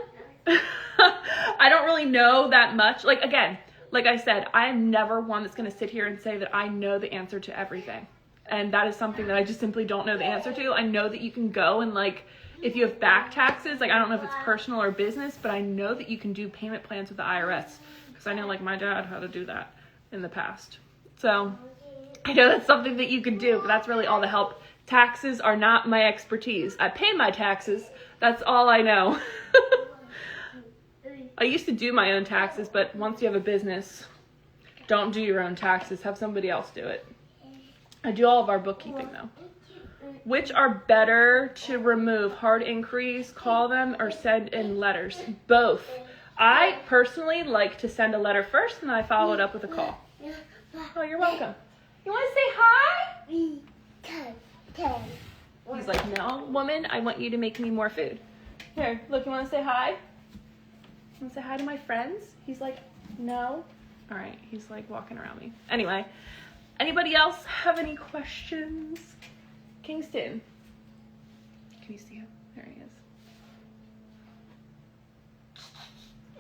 I don't really know that much. Like, again, like I said, I am never one that's going to sit here and say that I know the answer to everything. And that is something that I just simply don't know the answer to. I know that you can go and like, if you have back taxes, like I don't know if it's personal or business, but I know that you can do payment plans with the IRS because I know like my dad had to do that in the past. So I know that's something that you can do, but that's really all the help. Taxes are not my expertise. I pay my taxes. That's all I know. I used to do my own taxes, but once you have a business, don't do your own taxes. Have somebody else do it. I do all of our bookkeeping though. Which are better to remove? Hard inquiries, call them, or send in letters? Both. I personally like to send a letter first and then I follow it up with a call. Oh, you're welcome. You want to say hi? He's like, no, woman, I want you to make me more food. Here, look, you want to say hi? You want to say hi to my friends? He's like, no. All right, he's like walking around me. Anyway, anybody else have any questions? Kingston. Can you see him? There he is.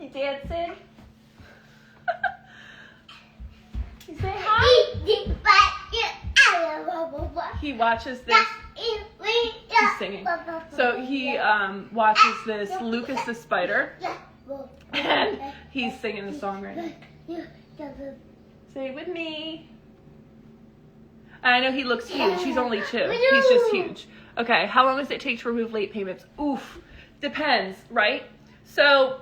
You dancing? You say hi? He watches this. He's singing. So he watches this Lucas the Spider. He's singing the song right now. Say it with me. I know he looks huge. He's only 2. He's just huge. Okay, how long does it take to remove late payments? Oof. Depends, right? So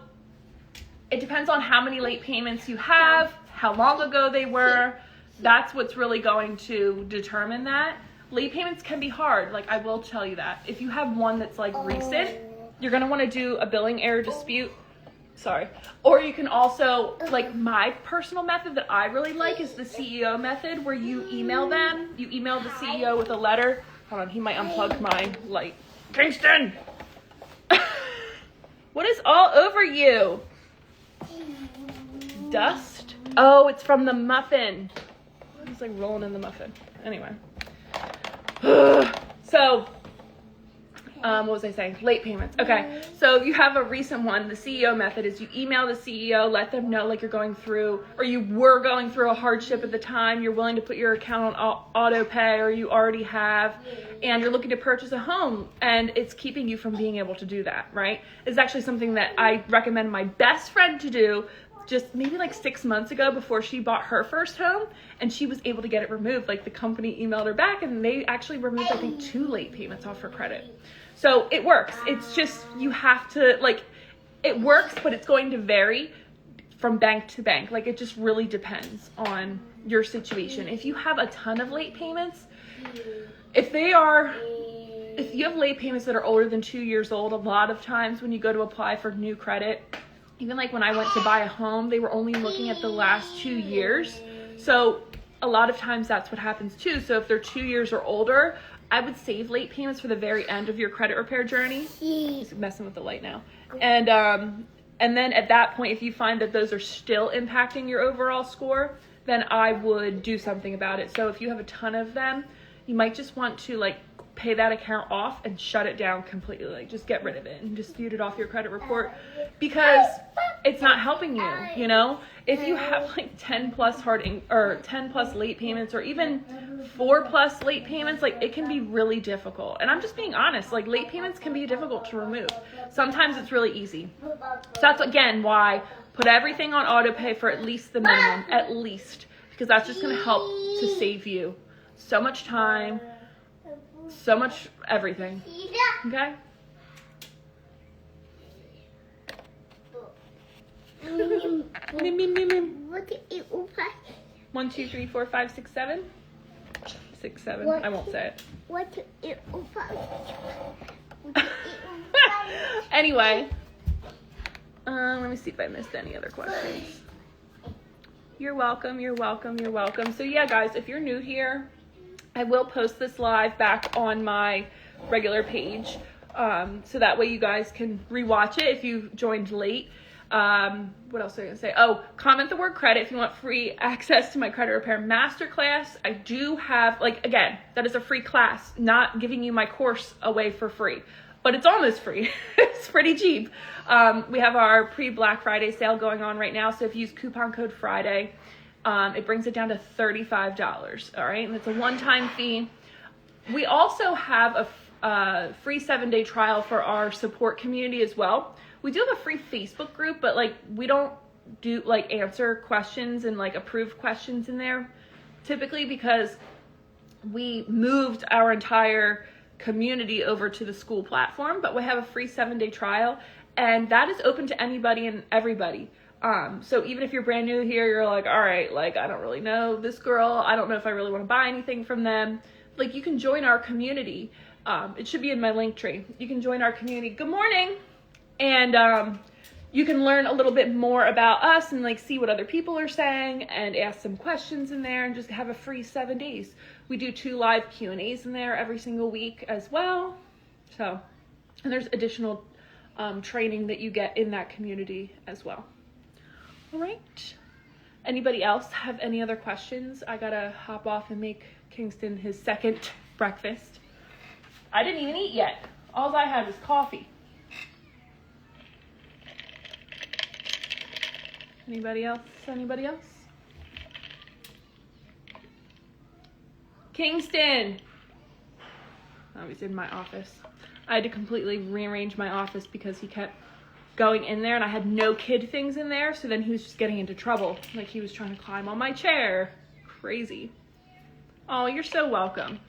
it depends on how many late payments you have, how long ago they were. That's what's really going to determine that. Late payments can be hard, like I will tell you that. If you have one that's like recent, you're gonna wanna do a billing error dispute. Sorry. Or you can also, like my personal method that I really like is the CEO method, where you email them. You email the CEO with a letter. Hold on, he might unplug my light. Kingston! What is all over you? Dust? Oh, it's from the muffin. It's like rolling in the muffin. Anyway. So, what was I saying? Late payments. Okay, so you have a recent one. The CEO method is you email the CEO, let them know like you're going through, or you were going through a hardship at the time, you're willing to put your account on auto pay, or you already have, and you're looking to purchase a home, and it's keeping you from being able to do that, right? It's actually something that I recommend my best friend to do, just maybe like 6 months ago before she bought her first home, and she was able to get it removed. Like the company emailed her back and they actually removed, I think, 2 late payments off her credit. So it works. It's just, you have to, like, it works, but it's going to vary from bank to bank. Like, it just really depends on your situation. If you have a ton of late payments, if you have late payments that are older than 2 years old, a lot of times when you go to apply for new credit, even like when I went to buy a home, they were only looking at the last 2 years. So a lot of times that's what happens too. So if they're 2 years or older, I would save late payments for the very end of your credit repair journey. He's messing with the light now. And then at that point, if you find that those are still impacting your overall score, then I would do something about it. So if you have a ton of them, you might just want to like pay that account off and shut it down completely. Like just get rid of it and dispute it off your credit report, because it's not helping you, you know? If you have like 10 plus 10 plus late payments, or even 4 plus late payments, like it can be really difficult. And I'm just being honest, like late payments can be difficult to remove. Sometimes it's really easy. So that's again why put everything on auto pay for at least the minimum, at least, because that's just going to help to save you so much time, so much everything. Okay? 1, 2, 3, 4, 5, 6, 7. 6, 7. I won't say it. Anyway, let me see if I missed any other questions. You're welcome. You're welcome. You're welcome. So yeah, guys, if you're new here, I will post this live back on my regular page, so that way you guys can rewatch it if you joined late. What else was I going to say? Oh, comment the word credit if you want free access to my credit repair masterclass. I do have, like, again, that is a free class, not giving you my course away for free, but it's almost free. It's pretty cheap. We have our pre-Black Friday sale going on right now. So if you use coupon code Friday, it brings it down to $35. All right. And it's a one-time fee. We also have a free 7-day trial for our support community as well. We do have a free Facebook group, but like we don't do like answer questions and like approve questions in there typically, because we moved our entire community over to the school platform. But we have a free 7-day trial, and that is open to anybody and everybody. So even if you're brand new here, you're like, all right, like I don't really know this girl, I don't know if I really want to buy anything from them, like you can join our community. It should be in my link tree. You can join our community. Good morning. And you can learn a little bit more about us and like see what other people are saying and ask some questions in there, and just have a free 7 days. We do 2 live Q&As in there every single week as well. So, and there's additional training that you get in that community as well. All right. Anybody else have any other questions? I gotta hop off and make Kingston his second breakfast. I didn't even eat yet. All I had was coffee. Anybody else? Anybody else? Kingston! Oh, he's in my office. I had to completely rearrange my office because he kept going in there, and I had no kid things in there, so then he was just getting into trouble. Like, he was trying to climb on my chair. Crazy. Oh, you're so welcome.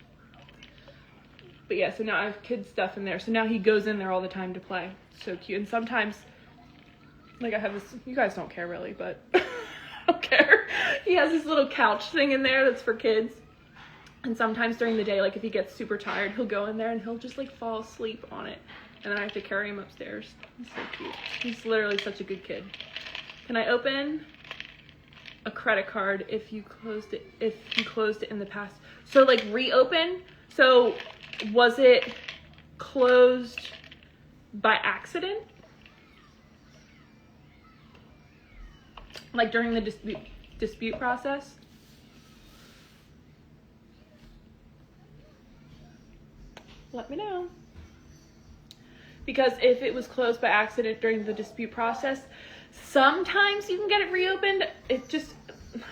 But yeah, so now I have kid stuff in there. So now he goes in there all the time to play. So cute. And sometimes, like, I have this, you guys don't care really, but I don't care. He has this little couch thing in there that's for kids. And sometimes during the day, like, if he gets super tired, he'll go in there and he'll just, like, fall asleep on it. And then I have to carry him upstairs. He's so cute. He's literally such a good kid. Can I open a credit card if you closed it in the past? So, like, reopen? So, was it closed by accident? Like, during the dispute process? Let me know. Because if it was closed by accident during the dispute process, sometimes you can get it reopened.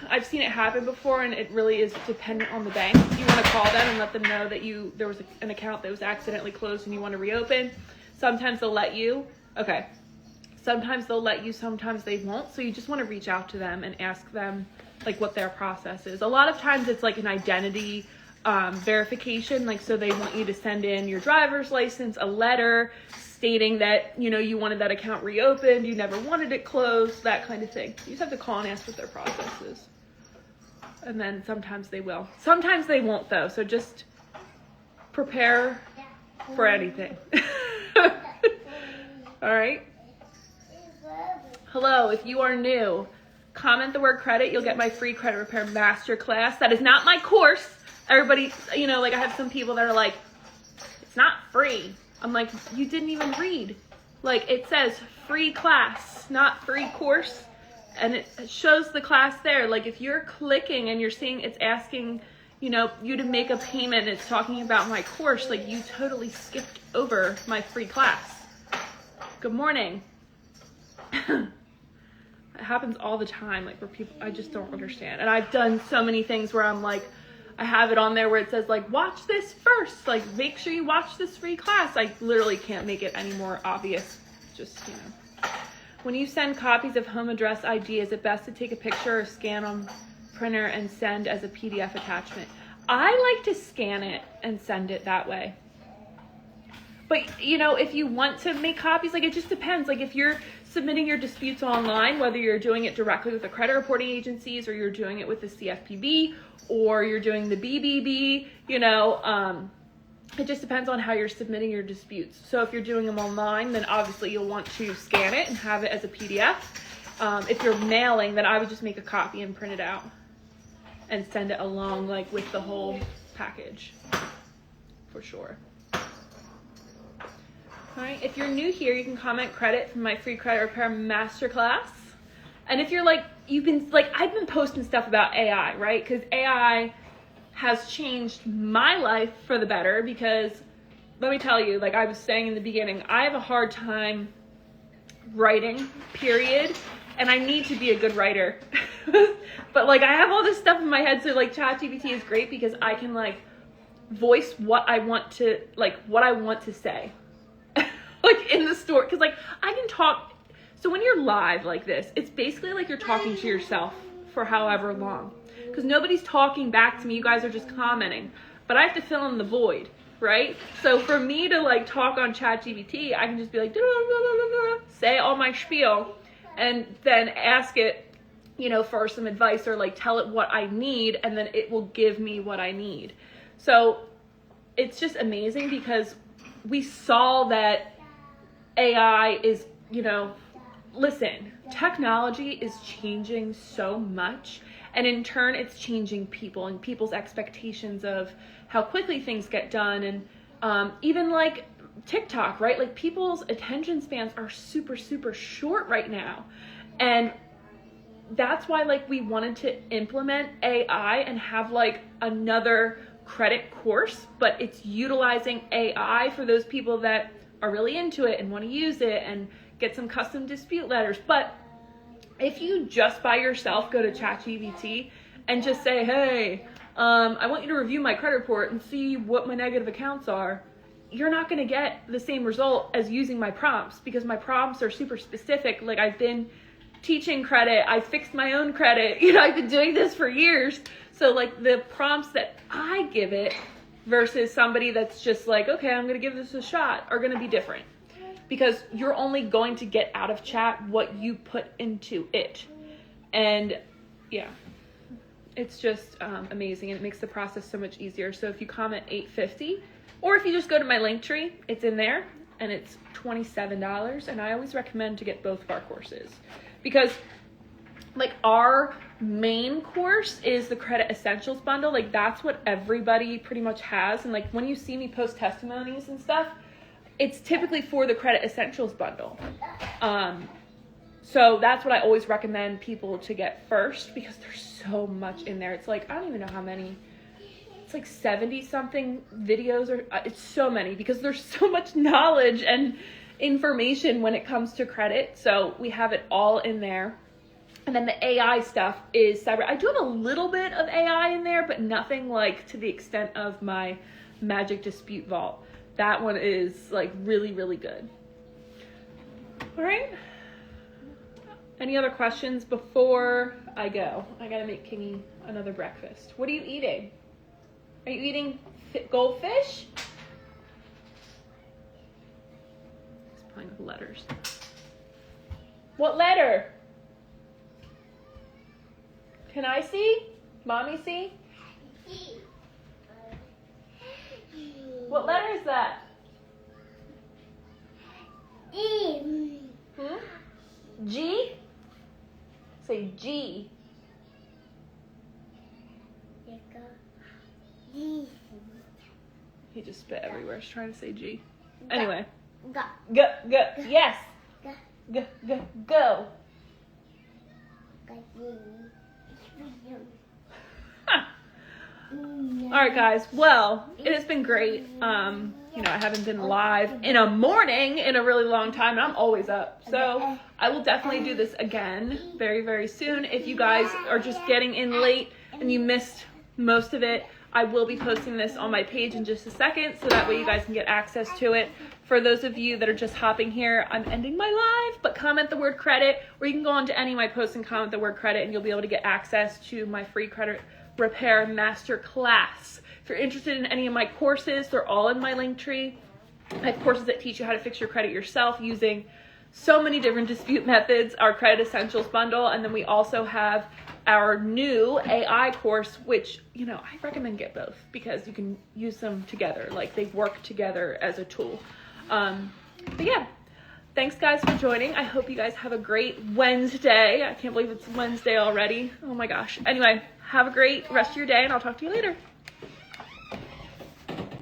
I've seen it happen before, and it really is dependent on the bank. You want to call them and let them know that there was an account that was accidentally closed and you want to reopen. Sometimes they'll let you. Okay. Sometimes they'll let you, sometimes they won't. So you just want to reach out to them and ask them, like, what their process is. A lot of times it's like an identity verification, like, so they want you to send in your driver's license, a letter stating that, you know, you wanted that account reopened, you never wanted it closed, that kind of thing. You just have to call and ask what their process is. And then sometimes they will. Sometimes they won't, though, so just prepare for anything. All right? Hello, if you are new, comment the word credit, you'll get my free credit repair masterclass. That is not my course. Everybody, you know, like, I have some people that are like, it's not free. I'm like, you didn't even read. Like, it says free class, not free course. And it shows the class there. Like, if you're clicking and you're seeing it's asking, you know, you to make a payment, it's talking about my course, like, you totally skipped over my free class. Good morning. It happens all the time, like, where people, I just don't understand. And I've done so many things where I'm like, I have it on there where it says, like, watch this first, like, make sure you watch this free class. I literally can't make it any more obvious. Just, you know. When you send copies of home address ID, is it best to take a picture or scan on printer and send as a PDF attachment? I like to scan it and send it that way. But, you know, if you want to make copies, like, it just depends. Like, if you're submitting your disputes online, whether you're doing it directly with the credit reporting agencies or you're doing it with the CFPB or you're doing the BBB, you know, it just depends on how you're submitting your disputes. So if you're doing them online, then obviously you'll want to scan it and have it as a PDF. If you're mailing, then I would just make a copy and print it out and send it along, like, with the whole package, for sure. All right, if you're new here, you can comment credit from my free credit repair masterclass. And if you're like, you've been, like, I've been posting stuff about AI, right? Because AI has changed my life for the better, because let me tell you, like I was saying in the beginning, I have a hard time writing, period. And I need to be a good writer. But, like, I have all this stuff in my head, so, like, ChatGPT is great because I can, like, voice what I want to, like, what I want to say. Like, in the story, because, like, I can talk. So when you're live like this, it's basically like you're talking to yourself for however long, because nobody's talking back to me. You guys are just commenting, but I have to fill in the void, right? So for me to, like, talk on ChatGPT, I can just be like, say all my spiel, and then ask it, you know, for some advice, or, like, tell it what I need, and then it will give me what I need. So it's just amazing, because we saw that AI is, you know, listen, technology is changing so much, and in turn it's changing people and people's expectations of how quickly things get done. And even, like, TikTok, right? Like, people's attention spans are super, super short right now. And that's why, like, we wanted to implement AI and have, like, another credit course, but it's utilizing AI for those people that are really into it and want to use it and get some custom dispute letters. But if you just by yourself go to ChatGPT and just say, hey, I want you to review my credit report and see what my negative accounts are, you're not going to get the same result as using my prompts, because my prompts are super specific. Like, I've been teaching credit, I fixed my own credit, you know, I've been doing this for years. So like the prompts that I give it versus somebody that's just like, okay, I'm going to give this a shot, are going to be different, because you're only going to get out of chat what you put into it. And yeah, it's just amazing, and it makes the process so much easier. So if you comment 850, or if you just go to my Linktree, it's in there, and it's $27. And I always recommend to get both of our courses, because like our main course is the Credit Essentials bundle. Like that's what everybody pretty much has. And like when you see me post testimonies and stuff, it's typically for the Credit Essentials bundle. So that's what I always recommend people to get first, because there's so much in there. It's like, I don't even know how many, it's like 70 something videos, or it's so many, because there's so much knowledge and information when it comes to credit. So we have it all in there. And then the AI stuff is separate. I do have a little bit of AI in there, but nothing like to the extent of my Magic Dispute Vault. That one is like really, really good. All right. Any other questions before I go? I gotta make Kingy another breakfast. What are you eating? Are you eating goldfish? He's playing with letters. What letter? Can I see? Mommy see? What letter is that? G? Say G. He just spit everywhere. He's trying to say G. Anyway. Go. Yes. Go. All right, guys. Well, it has been great. You know, I haven't been live in a morning in a really long time, and I'm always up. So I will definitely do this again very, very soon. If you guys are just getting in late and you missed most of it, I will be posting this on my page in just a second, so that way you guys can get access to it. For those of you that are just hopping here, I'm ending my live, but comment the word credit, or you can go on to any of my posts and comment the word credit, and you'll be able to get access to my free credit repair master class. If you're interested in any of my courses, they're all in my Linktree. I have courses that teach you how to fix your credit yourself using so many different dispute methods, our Credit Essentials bundle, and then we also have our new AI course, which, you know, I recommend get both, because you can use them together. Like, they work together as a tool. But yeah, thanks guys for joining. I hope you guys have a great Wednesday. I can't believe it's Wednesday already. Oh my gosh. Anyway, have a great rest of your day, and I'll talk to you later.